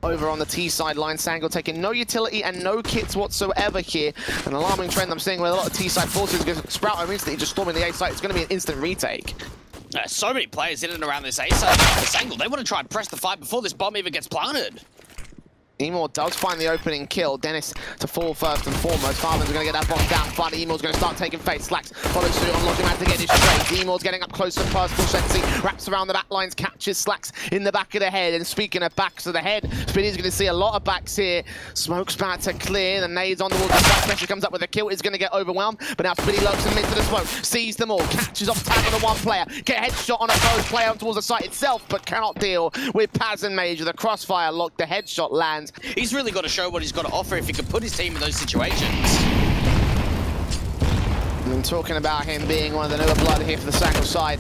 over on the T side line. Sangal'ın taking no utility and no kits whatsoever here. An alarming trend I'm seeing with a lot of T side forces because Sprout are instantly just storming the A side. It's going to be an instant retake. So many players in and around this A side. Sangal'ın, they want to try and press the fight before this bomb even gets planted. Emor does find the opening kill. Dennis to fall first and foremost. Farman's going to get that bomb down, but Emor's going to start taking face. Slacks follows suit on Logic Man to get his trade. Emor's getting up close and personal. Sensi wraps around the back lines, catches Slacks in the back of the head. And speaking of backs of the head, Spinny's going to see a lot of backs here. Smoke's about to clear. The nades on towards the side. Pressure comes up with a kill. Is going to get overwhelmed. But now Spinny lurks him into the smoke. Sees them all. Catches off tag on the one player. Get a headshot on a close player towards the site itself, but cannot deal with Paz and Major. The crossfire lock. The headshot lands. He's really got to show what he's got to offer if he can put his team in those situations. I'm talking about him being one of the newer blood here for the Sangal'ın side.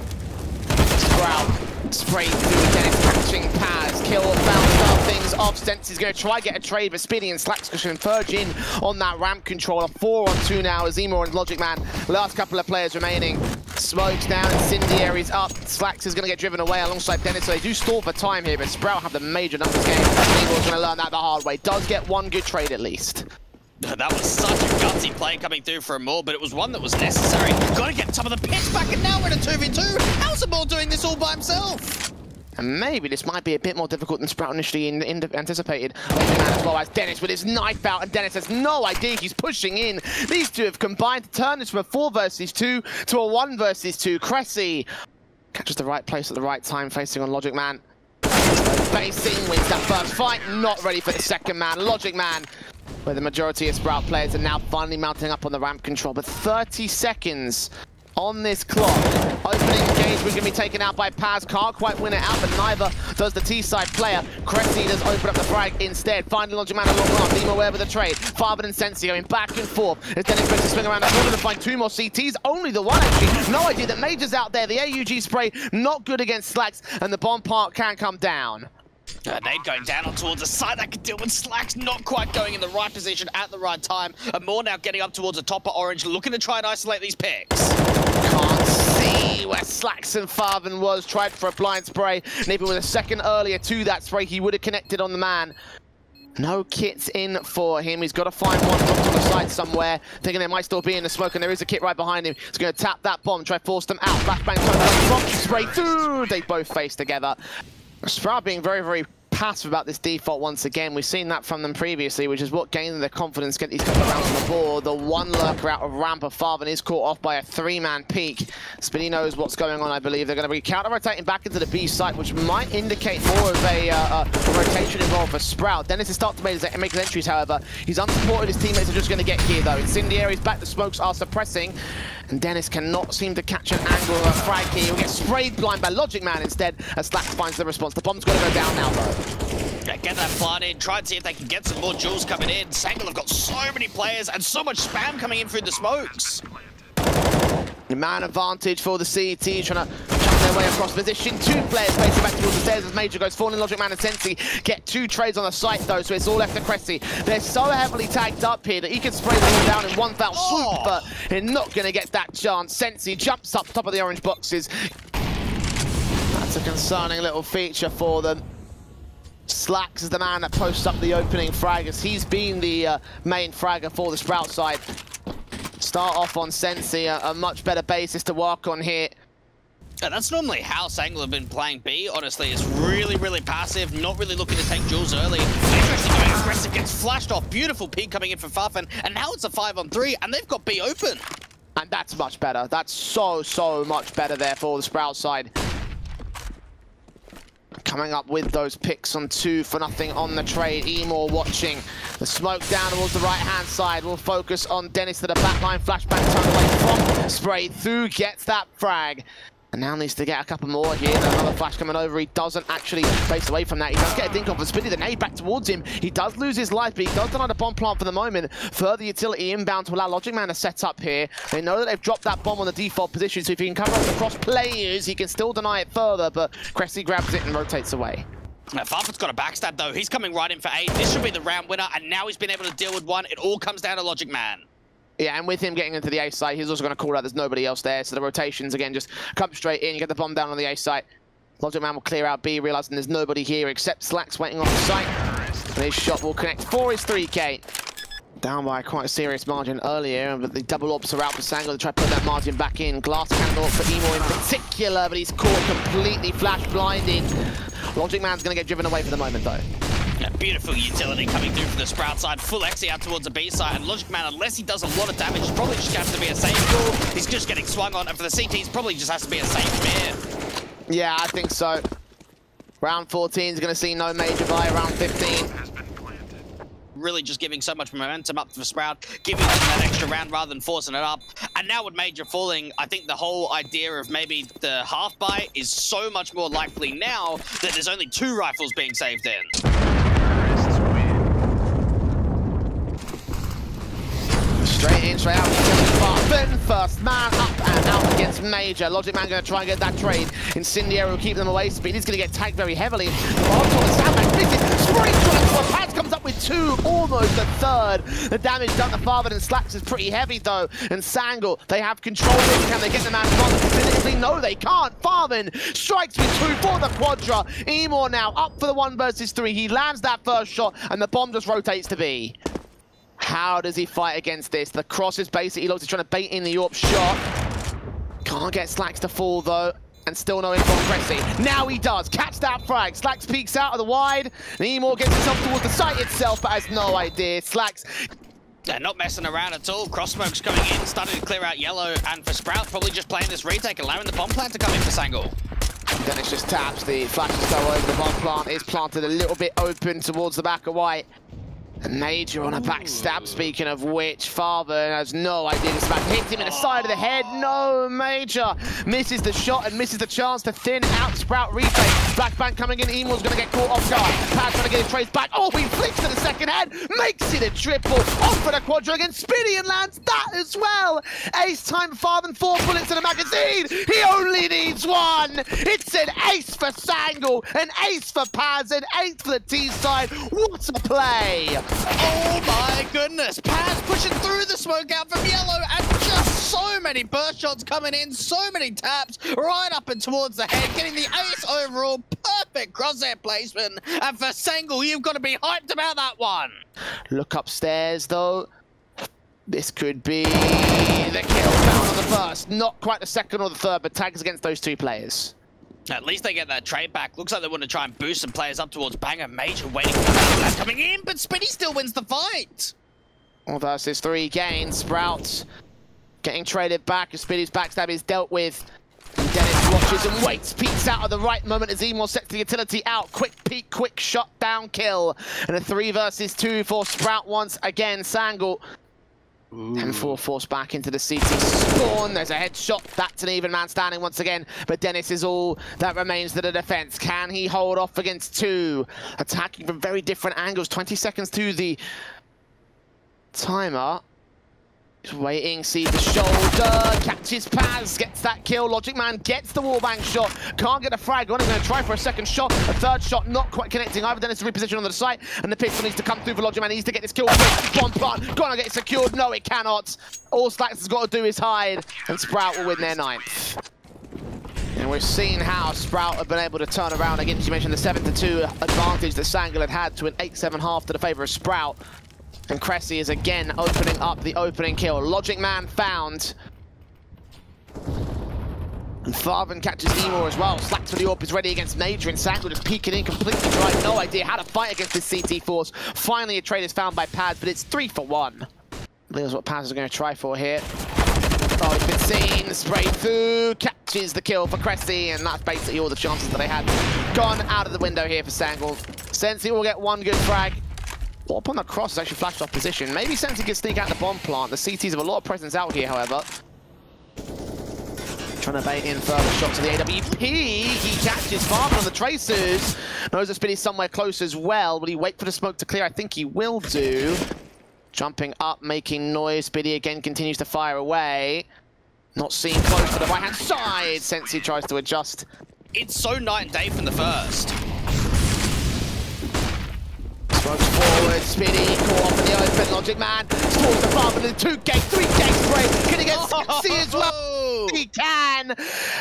Sprout sprayed through Dennis, catching Paz. Kill bounce things off. Sensi's going to try get a trade, but Spinny and Slacks can converge in on that ramp controller. 4-on-2 now as Emor and Logic Man. Last couple of players remaining. Smokes down, Incendiary's up. Slacks is going to get driven away alongside Dennis, so they do stall for time here, but Sprout have the major numbers game. Emor's going to learn that the hard way. Does get one good trade at least. That was such a gutsy play coming through for Amor, but it was one that was necessary. Got to get some of the picks back, and now we're in a 2v2. How's Amor doing this all by himself? And maybe this might be a bit more difficult than Sprout initially anticipated. Man as well as Dennis with his knife out, and Dennis has no idea he's pushing in. These two have combined to turn this from a 4 versus 2 to a 1 versus 2. Cressy catches the right place at the right time, facing on Logic Man. Facing wins that first fight, not ready for the second man. Logic Man, where the majority of Sprout players are now finally mounting up on the ramp control, but 30 seconds on this clock. Opening engagement going to be taken out by Paz. Can't quite win it out, but neither does the T-side player. Cressy does open up the frag instead. Finding Logic Man a long arm. Nemo aware with the trade. Farben and Sensi going back and forth. As Dennis tries to swing around the corner to find 2 more CTs. Only the one actually. No idea that Major's out there. The AUG spray not good against Slacks, and the bomb part can come down. Nade going down on towards the side that could deal with Slacks, not quite going in the right position at the right time. Amor now getting up towards the top of Orange, looking to try and isolate these picks. Can't see where Slacks and Farben was. Tried for a blind spray, and even with a second earlier to that spray, he would have connected on the man. No kits in for him. He's got to find one dropped on the side somewhere, thinking it might still be in the smoke, and there is a kit right behind him. He's going to tap that bomb, try to force them out. Flashbang, spray through. They both face together. Sprout being very, very passive about this default once again. We've seen that from them previously, which is what gained them the confidence to get these couple of rounds on the board. The one lurker out of ramp of Farben is caught off by a 3-man peek. Spinny knows what's going on, I believe. They're going to be counter-rotating back into the B site, which might indicate more of a rotation involved for Sprout. Dennis is starting to make his entries, however. He's unsupported. His teammates are just going to get here, though. Incendiary's back. The smokes are suppressing, and Dennis cannot seem to catch an angle or a frag here. He'll get sprayed blind by Logic Man instead, as Slacks finds the response. The bomb's going to go down now, though. Yeah, get that plant in, try and see if they can get some more jewels coming in. Sangal'ın have got so many players and so much spam coming in through the smokes. The man advantage for the CT, trying to jump their way across position. 2 players facing back towards the stairs as Major goes falling. Logic Man and Sensi get 2 trades on the site though, so it's all left to Cressy. They're so heavily tagged up here that he can spray them all down in one foul swoop, but they're not going to get that chance. Sensi jumps up top of the orange boxes. That's a concerning little feature for them. Slacks is the man that posts up the opening frag, as he's been the main fragger for the Sprout side. Start off on Sensi, a much better basis to work on here. That's normally how Sangal'ın have been playing B, honestly. It's really, really passive, not really looking to take jewels early. Major actually going aggressive, gets flashed off. Beautiful peek coming in for Farfen, and now it's a 5-on-3, and they've got B open. And that's much better. That's so much better there for the Sprout side. Coming up with those picks on 2 for nothing on the trade. Emor watching the smoke down towards the right-hand side. We'll focus on Dennis to the backline. Flashbang turned away from spray through, gets that frag. And now needs to get a couple more here. Another flash coming over. He doesn't actually face away from that. He does get a dink off and Spinny the nade back towards him. He does lose his life, but he does deny the bomb plant for the moment. Further utility inbound to allow Logic Man to set up here. They know that they've dropped that bomb on the default position, so if he can cover up the cross players, he can still deny it further, but Cressy grabs it and rotates away. Farfet's got a backstab though. He's coming right in for 8. This should be the round winner, and now he's been able to deal with 1. It all comes down to Logic Man. Yeah, and with him getting into the A site, he's also going to call out there's nobody else there. So the rotations, again, just come straight in. You get the bomb down on the A site. Logic Man will clear out B, realizing there's nobody here except Slacks waiting on the site. And his shot will connect for his 3K. Down by quite a serious margin earlier, but the double ops are out for Sangal'ın to try to put that margin back in. Glass candle for Emo in particular, but he's caught completely flash blinded. Logic Man's going to get driven away for the moment though. A beautiful utility coming through from the Sprout side. Full Xe out towards the B side. And Logic Man, unless he does a lot of damage, he's probably just going to have to be a safe call. He's just getting swung on. And for the CTs, probably just has to be a safe bear. Yeah, I think so. Round 14 is going to see no major by round 15. Really just giving so much momentum up for Sprout, giving them that extra round rather than forcing it up. And now with Major falling, I think the whole idea of maybe the half buy is so much more likely now that there's only 2 rifles being saved in. Straight in, straight out, Farben, first man up and out against Major. Logic Man going to try and get that trade. Incendiary will keep them away. Speedy's going to get tagged very heavily. Spray shot, Paz comes up with 2, almost a third. The damage done to Farben and Slacks is pretty heavy though. And Sangal'ın, they have control of it. Can they get the man from definitively? No, they can't. Farben strikes with 2 for the Quadra. Emor now up for the 1 versus 3. He lands that first shot and the bomb just rotates to B. How does he fight against this? The cross is basically looks trying to bait in the AWP shot. Can't get Slacks to fall though. And still no info on Pressy. Now he does. Catch that frag. Slacks peeks out of the wide. And Emor gets himself towards the site itself, but has no idea. Slacks. They're not messing around at all. Cross smoke's coming in, starting to clear out yellow. And for Sprout, probably just playing this retake, allowing the bomb plant to come in for Sangal'ın. Dennis just taps. The flashes go over. The bomb plant is planted a little bit open towards the back of white. And Major on a backstab, speaking of which, Farben has no idea this man hits him in the side of the head. No, Major misses the shot and misses the chance to thin out Sprout retake. Blackbank coming in, Emor's going to get caught off guard. Paz trying to get his trace back. Oh, he flicks to the second head, makes it a triple. Off for the Quadra against Spinny and lands that as well. Ace time, Farben, 4 bullets in the magazine. He only needs 1. It's an ace for Sangal'ın, an ace for Paz, an ace for the T side. What a play. Oh my goodness, Paz pushing through the smoke out from yellow and just so many burst shots coming in, so many taps right up and towards the head, getting the ace overall, perfect crosshair placement. And for Sangal'ın, you've got to be hyped about that one. Look upstairs though. This could be the kill found on the first, not quite the second or the third, but tags against those 2 players. At least they get that trade back. Looks like they want to try and boost some players up towards Banger. Major waiting for that coming in, but Spinny still wins the fight. 1 versus 3 gains. Sprout getting traded back as Spinny's backstab is dealt with. And Dennis watches and waits, peeks out at the right moment as Emor sets the utility out. Quick peek, quick shot, down kill. And a 3 versus 2 for Sprout once again. Sangal'ın. M4 forced back into the CT spawn. There's a headshot. That's an even man standing once again. But Dennis is all that remains to the defense. Can he hold off against 2? Attacking from very different angles. 20 seconds to the timer. He's waiting, sees the shoulder, catches Paz, gets that kill. Logic Man gets the wallbang shot. Can't get a frag on. He's going to try for a second shot. A third shot not quite connecting either. Dennis is repositioned on the site, and the pistol needs to come through for Logic Man. He needs to get this kill quick. Bomb plant, gonna get secured. No, it cannot. All Slacks has got to do is hide, and Sprout will win their 9th. And we've seen how Sprout have been able to turn around again. You mentioned the 7-2 advantage that Sangal'ın had to an 8-7 half to the favor of Sprout. And Cressy is again opening up the opening kill. Logic Man found. And Farben catches Emor as well. Slacks for the AWP is ready against Major, and Sangal'ın just peeking in completely dry. No idea how to fight against this CT force. Finally, a trade is found by Paz, but it's 3 for 1. That's what Paz is going to try for here. Oh, he's been seen. Spray through. Catches the kill for Cressy, and that's basically all the chances that they had gone out of the window here for Sangal'ın. Sensi will get 1 good frag. Up on the cross is actually flashed off position. Maybe Sensi can sneak out the bomb plant. The CTs have a lot of presence out here, however. Trying to bait in further shots to the AWP. He catches Farben on the tracers. Knows that Spinny's somewhere close as well. Will he wait for the smoke to clear? I think he will do. Jumping up, making noise. Spinny again continues to fire away. Not seen close to the right-hand side. Sensi tries to adjust. It's so night and day from the first. Smokes forward, Spinny, caught off in the open. Logic Man spawns the Farben in 2K, 3K spray. Can he get Sensi as well? He can.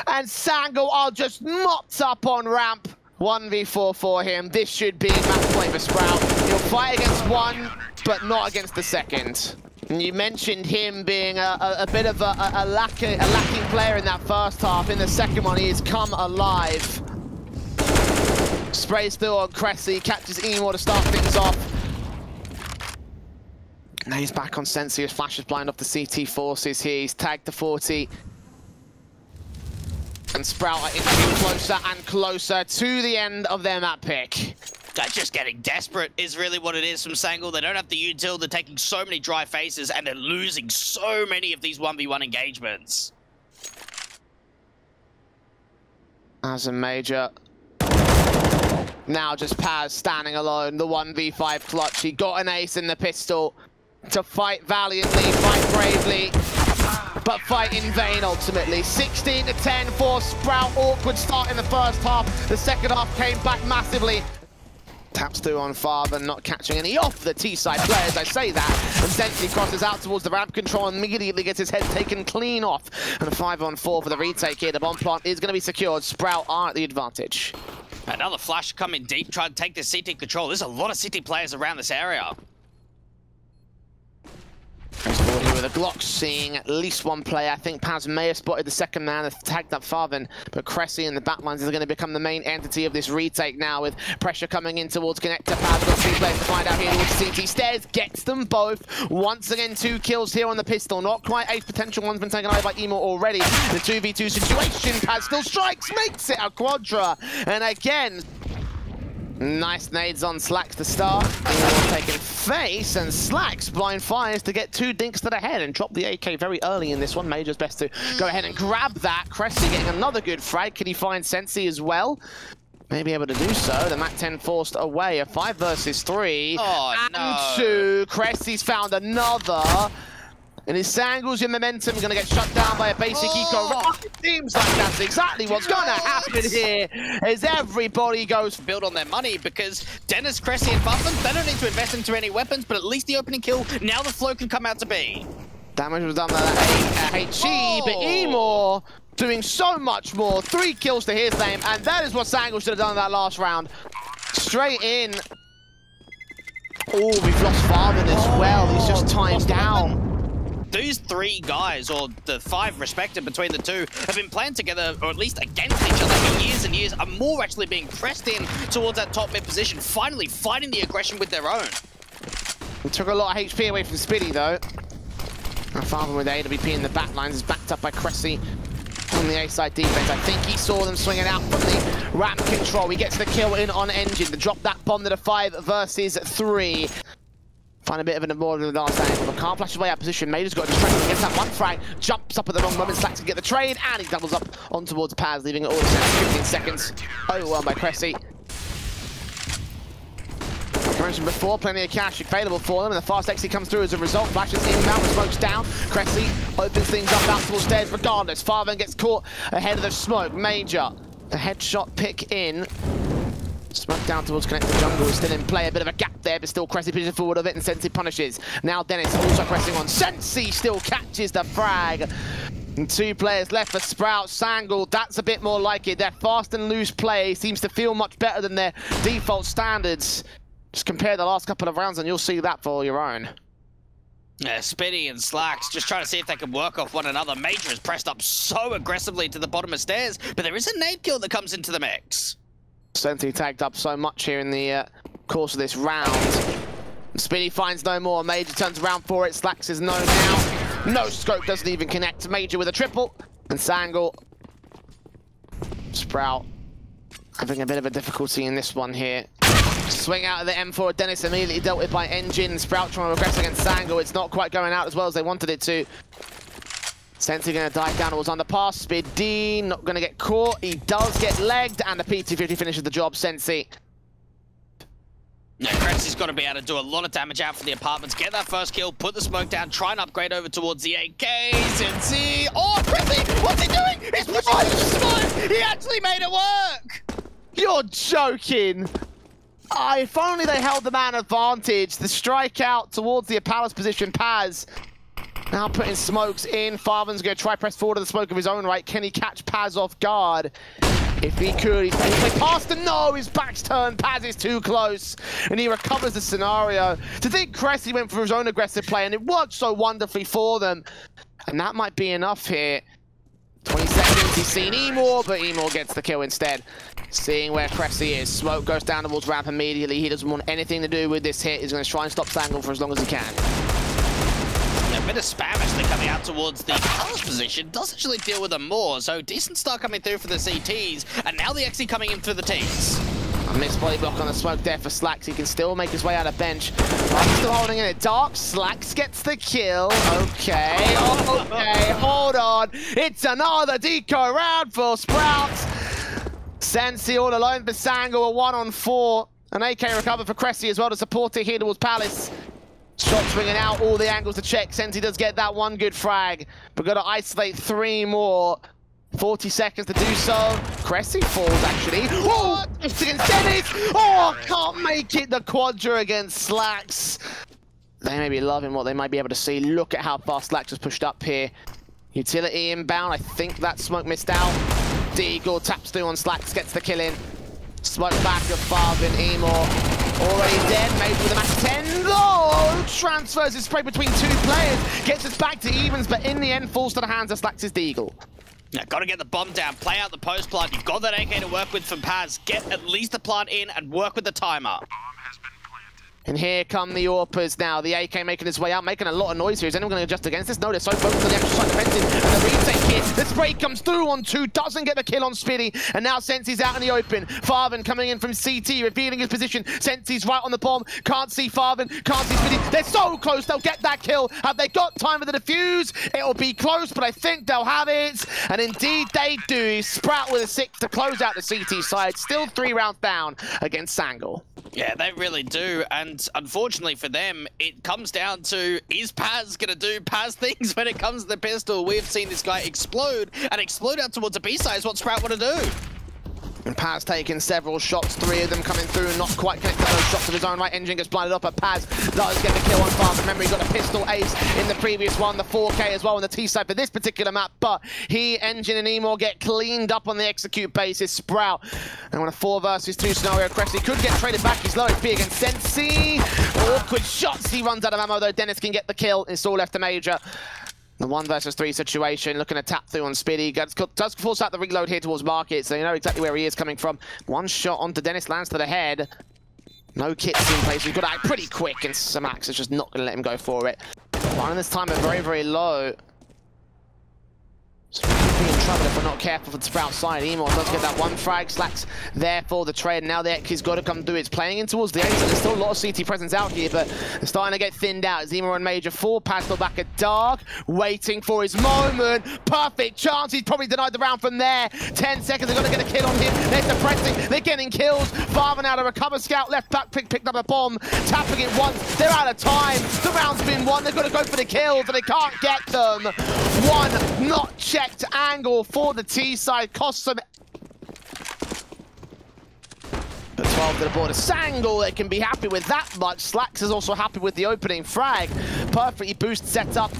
And Sangal'ın are just mopped up on ramp. 1v4 for him. This should be match point for Sprout. fight against one, but not against the second. And you mentioned him being a bit of a lacking player in that first half. In the second one, he has come alive. Sprays through on Cressy, catches Emor to start things off. Now he's back on Sensi as flashes blind off the CT forces here. He's tagged to 40. And Sprout are inching closer and closer to the end of their map pick. They're just getting desperate is really what it is from Sangal'ın. They don't have the util, they're taking so many dry faces, and they're losing so many of these 1v1 engagements. As a major. Now just Paz standing alone, the 1v5 clutch. He got an ace in the pistol to fight valiantly, fight bravely, but fight in vain ultimately. 16-10 for Sprout. Awkward start in the first half. The second half came back massively. Taps through on Farben, not catching any off the T-side players, I say that. And Sensi crosses out towards the ramp control and immediately gets his head taken clean off. And a 5-on-4 for the retake here. The bomb plant is going to be secured. Sprout are at the advantage. Another flash coming deep, trying to take the CT control. There's a lot of CT players around this area. Here with a Glock, seeing at least one player. I think Paz may have spotted the second man that's tagged up Farben, but Cressy and the backlines is going to become the main entity of this retake now, with pressure coming in towards connector. Paz got 3 players to find out here towards CT. Stairs gets them both. Once again, 2 kills here on the pistol. Not quite ace potential. One's been taken away by Emor already. The 2v2 situation. Paz still strikes, makes it a quadra. And again, nice nades on Slacks to start. Taking face, and Slacks blind fires to get 2 dinks to the head and drop the AK very early in this one. Major's best to go ahead and grab that. Cressy getting another good frag. Can he find Sensi as well? Maybe able to do so. The MAC-10 forced away. A 5 versus 3. Oh, and no. 2. Cressy's found another. And his Sangal'ın your momentum going to get shut down by a basic eco. It seems like that's exactly what's going to happen here, as everybody goes build on their money, because Dennis, Cressy, and Buffman, they don't need to invest into any weapons, but at least the opening kill, now the flow can come out to B. Damage was done by that HE, but Emor doing so much more. 3 kills to his name, and that is what Sangal'ın should have done in that last round. Straight in. Oh, we've lost Farben as well. He's just timed down. These 3 guys, or the 5 respective between the 2, have been playing together, or at least against each other for years and years. Are more actually being pressed in towards that top mid position, finally fighting the aggression with their own. We took a lot of HP away from Spitty though. Farben with AWP in the back lines is backed up by Cressy on the A-side defense. I think he saw them swinging out from the ramp control. He gets the kill in on Engine to drop that bomb to the 5 versus 3. Find a bit of an more than the last angle, but can't flash away out position. Major's got distracted against that one frag, jumps up at the wrong moment, Slacks can get the trade, and he doubles up on towards Paz, leaving it all to 15 seconds. Overwhelmed by Cressy. Like I mentioned before, plenty of cash available for them, and the fast exit comes through as a result. Flashes inbound with smokes down. Cressy opens things up out towards stairs regardless. Farben gets caught ahead of the smoke. Major, the headshot pick in. Smoke down towards connector jungle is still in play. A bit of a gap there, but still Cressy pitches forward of it, and Sensi punishes. Now Dennis also pressing on. Sensi still catches the frag. And 2 players left for Sprout. Sangal'ın, that's a bit more like it. Their fast and loose play seems to feel much better than their default standards. Just compare the last couple of rounds and you'll see that for your own. Yeah, Spitty and Slacks just trying to see if they can work off one another. Major is pressed up so aggressively to the bottom of stairs, but there is a nade kill that comes into the mix. Sensi tagged up so much here in the course of this round. Spitty finds no more. Major turns around for it. Slacks is no now. No scope, doesn't even connect. Major with a triple. And Sangal'ın. Sprout having a bit of a difficulty in this one here. Swing out of the M4. Dennis immediately dealt with by Engine. Sprout trying to aggress against Sangal'ın. It's not quite going out as well as they wanted it to. Sensi going to dive down towards underpass. Spitty not going to get caught. He does get legged, and the P250 finishes the job. Sensi. Yeah, Cressy's got to be able to do a lot of damage out for the apartments. Get that first kill, put the smoke down, try and upgrade over towards the AK. Sensi. Oh, Cressy! What's he doing? He's pushing the smoke! He actually made it work! You're joking! If only they held the man advantage. The strike out towards the Palace position. Paz now putting smokes in. Farben's going to try press forward to the smoke of his own right. Can he catch Paz off guard? If he could, he's playing past and no, his back's turned, Paz is too close, and he recovers the scenario. To think Cressy went for his own aggressive play, and it worked so wonderfully for them. And that might be enough here. 20 seconds, he's seen Emor, but Emor gets the kill instead. Seeing where Cressy is, Smoke goes down towards ramp immediately. He doesn't want anything to do with this hit. He's going to try and stop Sangal'ın for as long as he can. Yeah, a bit of spam actually coming out towards the Palace position. Does actually deal with them more, so decent start coming through for the CTs, and now the XE coming in for the Ts. A missed body block on the Smoke there for Slacks. He can still make his way out of bench. I'm still holding in it. Dark, Slacks gets the kill. Okay, okay, hold on. It's another deco round for Sprouts. Sensi all alone for Sangal'ın, a 1-on-4. An AK recovered for Cressy as well to support it here towards Palace. Shots ringing out, all the angles to check. Sensi does get that one good frag, but got to isolate 3 more. 40 seconds to do so. Cressy falls, actually. Oh, it's against Dennis. Oh, can't make it. The quadra against Slacks. They may be loving what they might be able to see. Look at how far Slacks has pushed up here. Utility inbound. I think that Smoke missed out. Deagle taps through on Slacks, gets the kill in. Smoke back of Farvin, Emor. Already dead, maybe with a max 10. Oh, transfers his spray between 2 players. Gets us back to evens, but in the end falls to the hands of Slacks' Deagle. Yeah, got to get the bomb down, play out the post plant. You've got that AK to work with from Paz. Get at least the plant in and work with the timer. And here come the AWPers now. The AK making his way out, making a lot of noise here. Is anyone going to adjust against this? No, they're so focused on the actual side defensive. And the retake here. The spray comes through on 2, doesn't get the kill on Spitty. And now Sensi's out in the open. Farvin coming in from CT, revealing his position. Sensi's right on the bomb. Can't see Farvin, can't see Spitty. They're so close, they'll get that kill. Have they got time for the defuse? It'll be close, but I think they'll have it. And indeed they do. Sprout with a 6 to close out the CT side. Still 3 rounds down against Sangal'ın. Yeah, they really do, and unfortunately for them, it comes down to, is Paz going to do Paz things when it comes to the pistol? We've seen this guy explode, and explode out towards a B-side is what Sprout want to do. And Paz taking several shots, 3 of them coming through, not quite connected to those shots of his own right. Engine gets blinded up, but Paz does get the kill on fast. Remember, he got a pistol ace in the previous one, the 4K as well on the T side for this particular map, but he, Engine, and Emor get cleaned up on the execute basis. Sprout, and on a 4 versus 2 scenario, Cressy could get traded back. He's low HP against Sensi. Awkward shots, he runs out of ammo though. Dennis can get the kill. It's all left to Major. The 1 versus 3 situation, looking to tap through on Spitty. Does force out the reload here towards Market, so you know exactly where he is coming from. 1 shot onto Dennis, lands to the head. No kits in place. He's got to act pretty quick, and Samax is just not going to let him go for it. One this time are very, very low. So we'll be in trouble if we're not careful for the Sprout side. Emor does get that 1 frag. Slacks there for the trade. Now the Ekki's got to come through. It's playing in towards the A, so there's still a lot of CT presence out here, but they're starting to get thinned out. As Emor and Major fall. Paz still back at Dark, waiting for his moment. Perfect chance. He's probably denied the round from there. 10 seconds. They've got to get a kill on him. They're suppressing. They're getting kills. Farvin out of recover. Scout left back. Picked up a bomb. Tapping it once. They're out of time. The round's been won. They've got to go for the kills, but they can't get them. 1 not checked angle for the T side, costs them. The 12 to the border. Sangal'ın, they can be happy with that much. Slacks is also happy with the opening frag. Perfectly boost set up.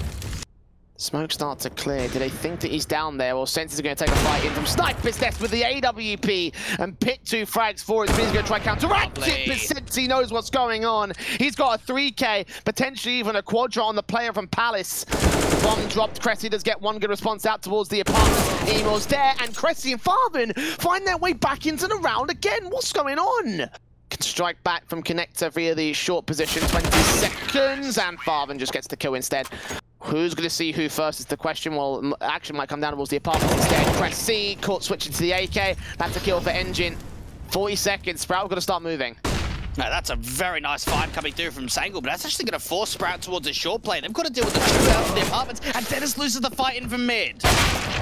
Smoke starts to clear. Do they think that he's down there? Well, Sensi's going to take a fight in from Sniper's Nest with the AWP and pick 2 frags for it. He's going to try counteract it, but Sensi knows what's going on. He's got a 3K, potentially even a quadra on the player from Palace. The bomb dropped. Cressy does get 1 good response out towards the apartment. Emor's there, and Cressy and Farvin find their way back into the round again. What's going on? Can strike back from Connector via the short position. 20 seconds, and Farvin just gets the kill instead. Who's going to see who first is the question. Well, action might come down towards the apartment instead. Press C, caught switching to the AK. That's a kill for Engine. 40 seconds, Sprout, we've got to start moving. Now, that's a very nice fight coming through from Sangal'ın, but that's actually going to force Sprout towards a short play. They've got to deal with the shootout from the apartments, and Dennis loses the fight in from mid.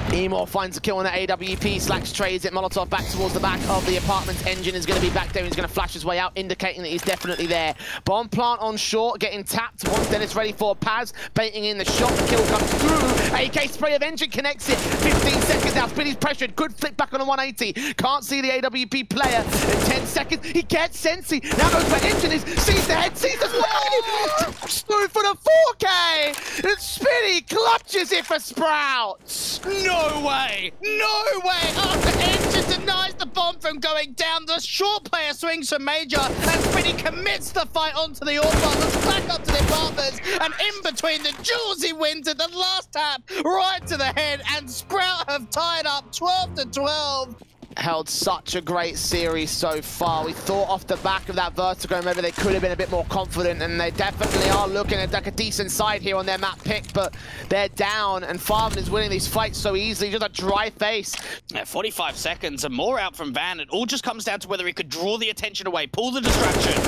Emor finds a kill on the AWP. Slacks trades it. Molotov back towards the back of the apartment. Engine is going to be back there. He's going to flash his way out, indicating that he's definitely there. Bomb plant on short, getting tapped. Once Dennis ready for Paz, baiting in the shot. The kill comes through. AK spray of Engine connects it. 15 seconds out. Spitty's pressured. Good flick back on a 180. Can't see the AWP player. In 10 seconds, he gets Sensi. Now knows where Engine is. Sees the head. Sees the play. Through for the 4K. And Spitty clutches it for Sprouts. No way! No way! After Engine denies the the bomb from going down. The short player swings from Major, and Spinny commits the fight onto the Orb. Looks back up to their partners, and in between the Jules, he wins it. The last tap right to the head, and Sprout have tied up 12-12. Held such a great series so far. We thought off the back of that Vertigo maybe they could have been a bit more confident, and they definitely are looking at like a decent side here on their map pick, but they're down, and Farman is winning these fights so easily. Just a dry face. Yeah, 45 seconds and more out from Van. It all just comes down to whether he could draw the attention away, pull the distraction.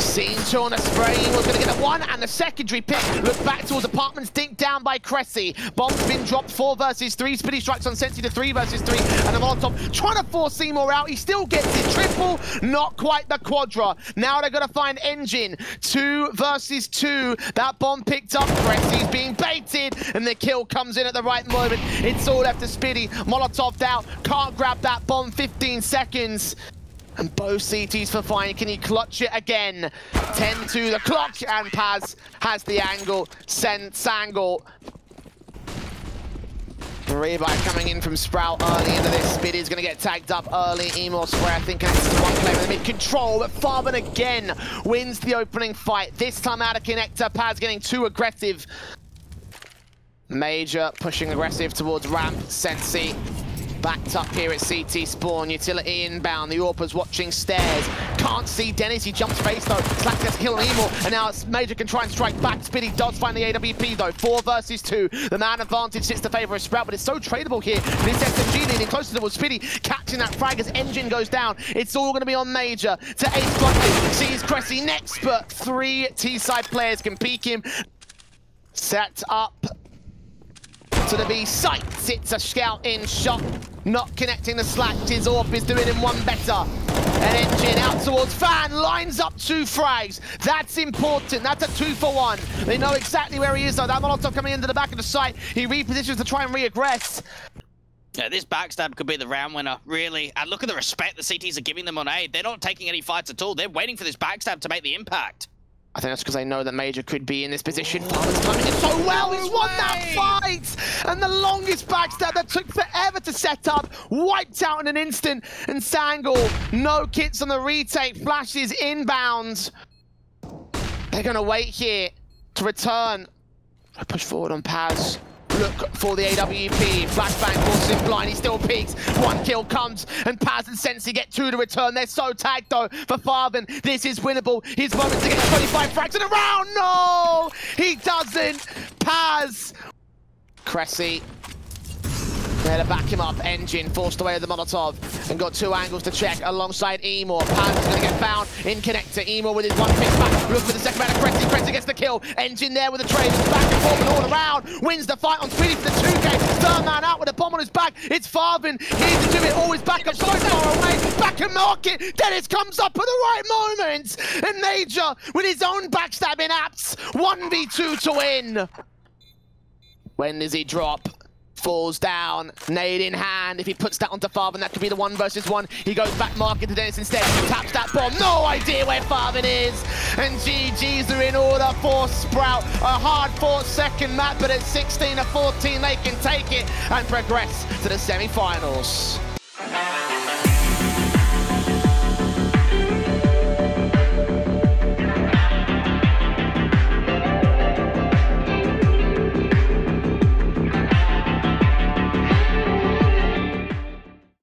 Seen two on a spray. He was going to get the one and the secondary pick. Look back towards apartments. Dink down by Cressy. Bomb's been dropped 4 versus 3. Spitty strikes on Sensi to 3 versus 3. And the Molotov trying to force Seymour out. He still gets his triple. Not quite the quadra. Now they're going to find Engine. 2 versus 2. That bomb picked up. Cressy's being baited. And the kill comes in at the right moment. It's all left to Spitty. Molotov out. Can't grab that bomb. 15 seconds. And both CTs for fine. Can he clutch it again? 10 to the clock, and Paz has the angle. Sangal. Rebuy coming in from Sprout early into this. Spitty's going to get tagged up early. Emo Spray, I think, connects to one player with mid-control, but Farman again wins the opening fight. This time out of connector. Paz getting too aggressive. Major pushing aggressive towards ramp. Sensi backed up here at CT spawn. Utility inbound. The Orpa's watching stairs. Can't see Dennis. He jumps face though. Slack gets kill on Emo, and now Major can try and strike back. Spitty does find the AWP though. 4 versus 2. The man advantage sits to favor of Sprout, but it's so tradable here. This SMG leaning closer towards Spitty, catching that frag as Engine goes down. It's all going to be on Major to ace bluntly. Sees Cressy next, but 3 T-side players can peek him. Set up to the B site. It's a scout in shot. Not connecting the slack. His Orp is doing him one better. An Engine out towards Fan. Lines up 2 frags. That's important. That's a 2 for 1. They know exactly where he is though. That Molotov coming into the back of the site. He repositions to try and re-aggress. Yeah, this backstab could be the round winner, really. And look at the respect the CTs are giving them on A. They're not taking any fights at all. They're waiting for this backstab to make the impact. I think that's because they know that Major could be in this position. Farman's timing it so well. He's won that fight! And the longest backstab that took forever to set up, wiped out in an instant. And Sangal, no kits on the retake, flashes inbound. They're going to wait here to return. Push forward on Paz. Look for the AWP. Flashbang forces him blind. He still peeks. 1 kill comes, and Paz and Sensi get 2 to return. They're so tagged though for Farben. This is winnable. His moment to get 25 frags in a round. No, he doesn't. Paz. Cressy. There to back him up. Engine forced away with the Molotov and got 2 angles to check alongside Emo. Paz is going to get found in connector. Emo with his 1 pick back. Look for the second round of Cressy. Cressy gets the kill. Engine there with the trade. Back and forth and all around. Wins the fight on Spitty for the 2K. Third man out with a bomb on his back. It's Farben. He needs to do it. Always back up so far away. Back and mark it. Dennis comes up at the right moment. And Major with his own backstabbing apps. 1v2 to win. When does he drop? Falls down, nade in hand. If he puts that onto Farben, that could be the 1 versus 1. He goes back market to Dennis instead. Taps that bomb. No idea where Farben is. And GG's are in order for Sprout. A hard-fought second map, but at 16-14, they can take it and progress to the semi-finals.